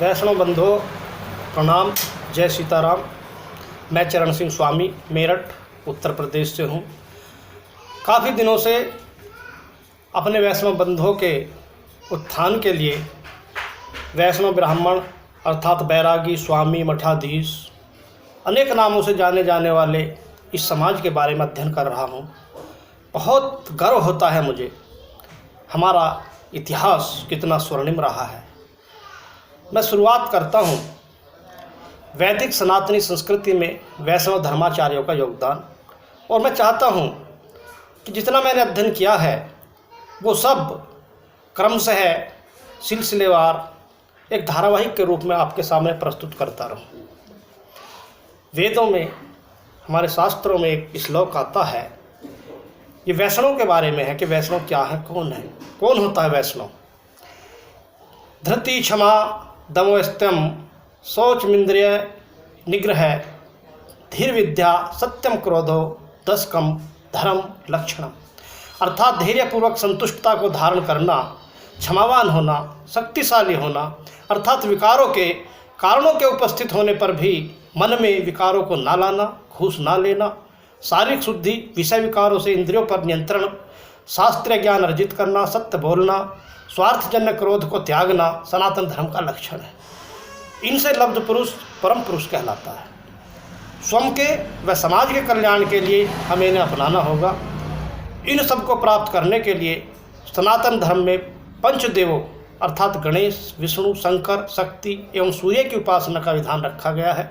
वैष्णव बंधुओं प्रणाम, जय सीताराम। मैं चरण सिंह स्वामी मेरठ उत्तर प्रदेश से हूँ। काफ़ी दिनों से अपने वैष्णव बंधुओं के उत्थान के लिए वैष्णव ब्राह्मण अर्थात बैरागी, स्वामी, मठाधीश अनेक नामों से जाने जाने वाले इस समाज के बारे में अध्ययन कर रहा हूँ। बहुत गर्व होता है मुझे, हमारा इतिहास कितना स्वर्णिम रहा है। मैं शुरुआत करता हूँ वैदिक सनातनी संस्कृति में वैष्णव धर्माचार्यों का योगदान, और मैं चाहता हूँ कि जितना मैंने अध्ययन किया है वो सब क्रमशः सिलसिलेवार एक धारावाहिक के रूप में आपके सामने प्रस्तुत करता रहूँ। वेदों में, हमारे शास्त्रों में एक श्लोक आता है, ये वैष्णव के बारे में है कि वैष्णव क्या है, कौन होता है वैष्णव। धृति, क्षमा, दमोस्त्यम, शौचमिंद्रिय निग्रह, धीर विद्या, सत्यम क्रोधो, दशकम धर्म लक्षणम। अर्थात धैर्यपूर्वक संतुष्टता को धारण करना, क्षमावान होना, शक्तिशाली होना, अर्थात विकारों के कारणों के उपस्थित होने पर भी मन में विकारों को ना लाना, घूस ना लेना, शारीरिक शुद्धि, विषय विकारों से इंद्रियों पर नियंत्रण, शास्त्रीय ज्ञान अर्जित करना, सत्य बोलना, स्वार्थजन्य क्रोध को त्यागना सनातन धर्म का लक्षण है। इनसे लब्ध पुरुष परम पुरुष कहलाता है। स्वयं के व समाज के कल्याण के लिए हमें इन्हें अपनाना होगा। इन सब को प्राप्त करने के लिए सनातन धर्म में पंचदेवों अर्थात गणेश, विष्णु, शंकर, शक्ति एवं सूर्य की उपासना का विधान रखा गया है।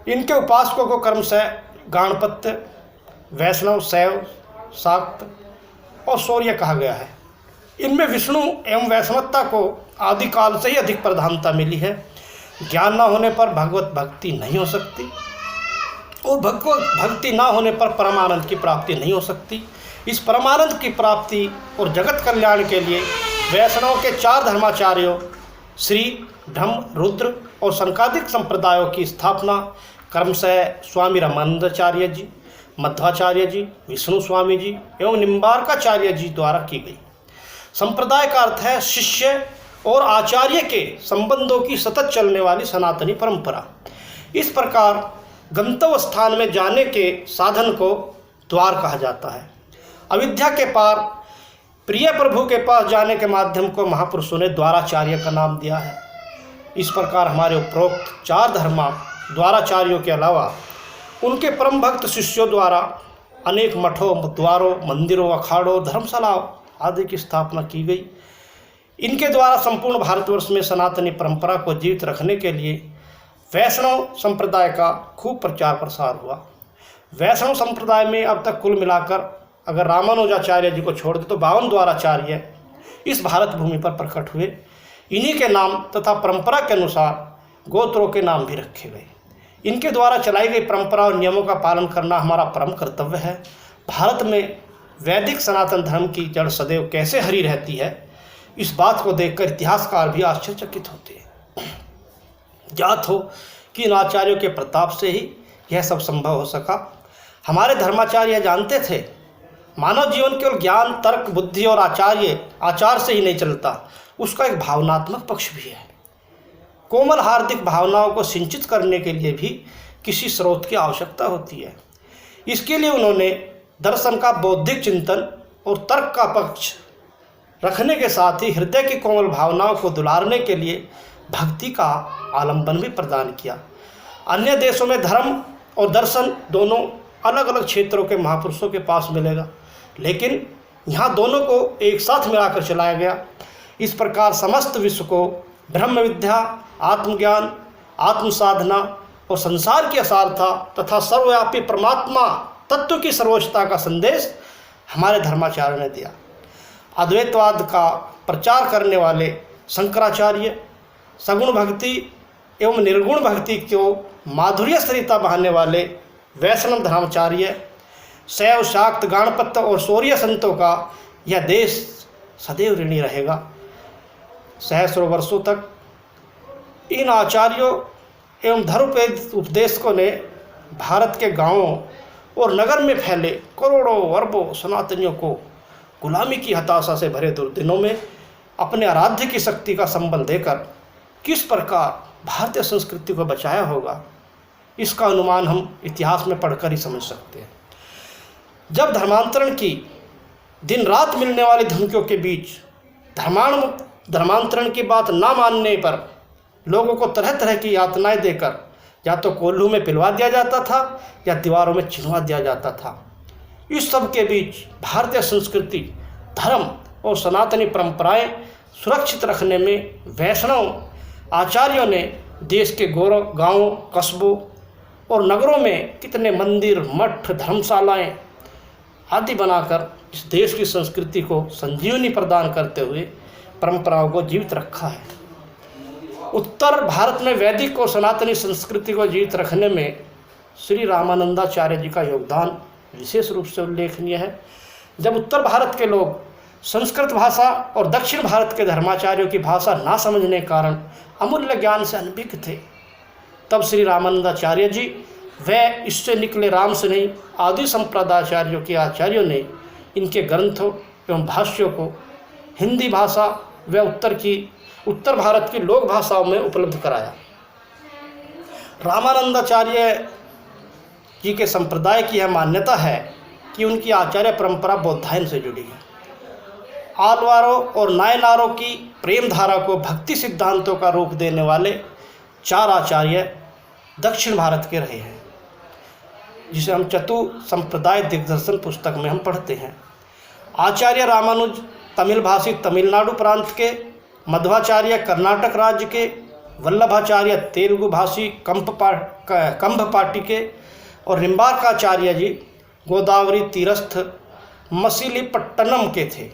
इनके उपासकों को क्रमशः गणपत्य, वैष्णव, शैव, शाक्त और शौर्य कहा गया है। इनमें विष्णु एवं वैष्णवता को आदिकाल से ही अधिक प्रधानता मिली है। ज्ञान न होने पर भगवत भक्ति नहीं हो सकती और भगवत भक्ति न होने पर परमानंद की प्राप्ति नहीं हो सकती। इस परमानंद की प्राप्ति और जगत कल्याण के लिए वैष्णव के 4 धर्माचार्यों श्री, ब्रह्म, रुद्र और शंकादिक संप्रदायों की स्थापना क्रमशः स्वामी रामानंदाचार्य जी, मध्वाचार्य जी, विष्णु स्वामी जी एवं निम्बार्काचार्य जी द्वारा की गई। संप्रदाय का अर्थ है शिष्य और आचार्य के संबंधों की सतत चलने वाली सनातनी परंपरा। इस प्रकार गंतव्य स्थान में जाने के साधन को द्वार कहा जाता है। अविद्या के पार प्रिय प्रभु के पास जाने के माध्यम को महापुरुषों ने द्वाराचार्य का नाम दिया है। इस प्रकार हमारे उपरोक्त 4 धर्मा द्वाराचार्यों के अलावा उनके परम भक्त शिष्यों द्वारा अनेक मठों, द्वारों, मंदिरों, अखाड़ों, धर्मशालाओं आदि की स्थापना की गई। इनके द्वारा संपूर्ण भारतवर्ष में सनातनी परंपरा को जीवित रखने के लिए वैष्णव संप्रदाय का खूब प्रचार प्रसार हुआ। वैष्णव संप्रदाय में अब तक कुल मिलाकर अगर रामानुजाचार्य जी को छोड़ दे तो 52 द्वाराचार्य इस भारत भूमि पर प्रकट हुए। इन्हीं के नाम तथा परंपरा के अनुसार गोत्रों के नाम भी रखे गए। इनके द्वारा चलाई गई परंपरा और नियमों का पालन करना हमारा परम कर्तव्य है। भारत में वैदिक सनातन धर्म की जड़ सदैव कैसे हरी रहती है, इस बात को देखकर इतिहासकार भी आश्चर्यचकित होते हैं। ज्ञात हो कि इन आचार्यों के प्रताप से ही यह सब संभव हो सका। हमारे धर्माचार्य जानते थे मानव जीवन केवल ज्ञान, तर्क, बुद्धि और आचार से ही नहीं चलता, उसका एक भावनात्मक पक्ष भी है। कोमल हार्दिक भावनाओं को सिंचित करने के लिए भी किसी स्रोत की आवश्यकता होती है। इसके लिए उन्होंने दर्शन का बौद्धिक चिंतन और तर्क का पक्ष रखने के साथ ही हृदय की कोमल भावनाओं को दुलारने के लिए भक्ति का आलंबन भी प्रदान किया। अन्य देशों में धर्म और दर्शन दोनों अलग अलग क्षेत्रों के महापुरुषों के पास मिलेगा, लेकिन यहाँ दोनों को एक साथ मिलाकर चलाया गया। इस प्रकार समस्त विश्व को ब्रह्म विद्या, आत्मज्ञान, आत्म साधना और संसार की असारता तथा सर्वव्यापी परमात्मा तत्व की सर्वोच्चता का संदेश हमारे धर्माचार्य ने दिया। अद्वैतवाद का प्रचार करने वाले शंकराचार्य, सगुण भक्ति एवं निर्गुण भक्ति को माधुर्य सरिता बहाने वाले वैष्णव धर्माचार्य, शैव, शाक्त, गणपत्य और शौर्य संतों का यह देश सदैव ऋणी रहेगा। सहस्रों वर्षों तक इन आचार्यों एवं धर्म उपदेशकों ने भारत के गांवों और नगर में फैले करोड़ों अरबों सनातनियों को गुलामी की हताशा से भरे दुर्दिनों में अपने आराध्य की शक्ति का संबल देकर किस प्रकार भारतीय संस्कृति को बचाया होगा, इसका अनुमान हम इतिहास में पढ़कर ही समझ सकते हैं। जब धर्मांतरण की दिन रात मिलने वाली धमकियों के बीच धर्मांतरण की बात ना मानने पर लोगों को तरह तरह की यातनाएं देकर या तो कोल्हू में पिलवा दिया जाता था या दीवारों में चिन्हवा दिया जाता था। इस सब के बीच भारतीय संस्कृति, धर्म और सनातनी परंपराएं सुरक्षित रखने में वैष्णव आचार्यों ने देश के गौरव गांवों, कस्बों और नगरों में कितने मंदिर, मठ, धर्मशालाएं आदि बनाकर इस देश की संस्कृति को संजीवनी प्रदान करते हुए परंपराओं को जीवित रखा है। उत्तर भारत में वैदिक और सनातनी संस्कृति को जीवित रखने में श्री रामानंदाचार्य जी का योगदान विशेष रूप से उल्लेखनीय है। जब उत्तर भारत के लोग संस्कृत भाषा और दक्षिण भारत के धर्माचार्यों की भाषा ना समझने के कारण अमूल्य ज्ञान से अनभिज्ञ थे, तब श्री रामानंदाचार्य जी व इससे निकले रामस्नेही आदि संप्रदायाचार्यों के आचार्यों ने इनके ग्रंथों एवं भाष्यों को हिंदी भाषा व उत्तर भारत की लोक भाषाओं में उपलब्ध कराया। रामानंदाचार्य जी के संप्रदाय की यह मान्यता है कि उनकी आचार्य परंपरा बौद्धायन से जुड़ी है। आलवारों और नायनारों की प्रेम धारा को भक्ति सिद्धांतों का रूप देने वाले 4 आचार्य दक्षिण भारत के रहे हैं, जिसे हम चतु संप्रदाय दिग्दर्शन पुस्तक में हम पढ़ते हैं। आचार्य रामानुज तमिल भाषी तमिलनाडु प्रांत के, मध्वाचार्य कर्नाटक राज्य के, वल्लभाचार्य तेलुगु भाषी कंभपाटी के और निम्बार्काचार्य जी गोदावरी तीरस्थ मछलीपट्टनम के थे।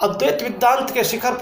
अद्वैत वेदांत के शिखर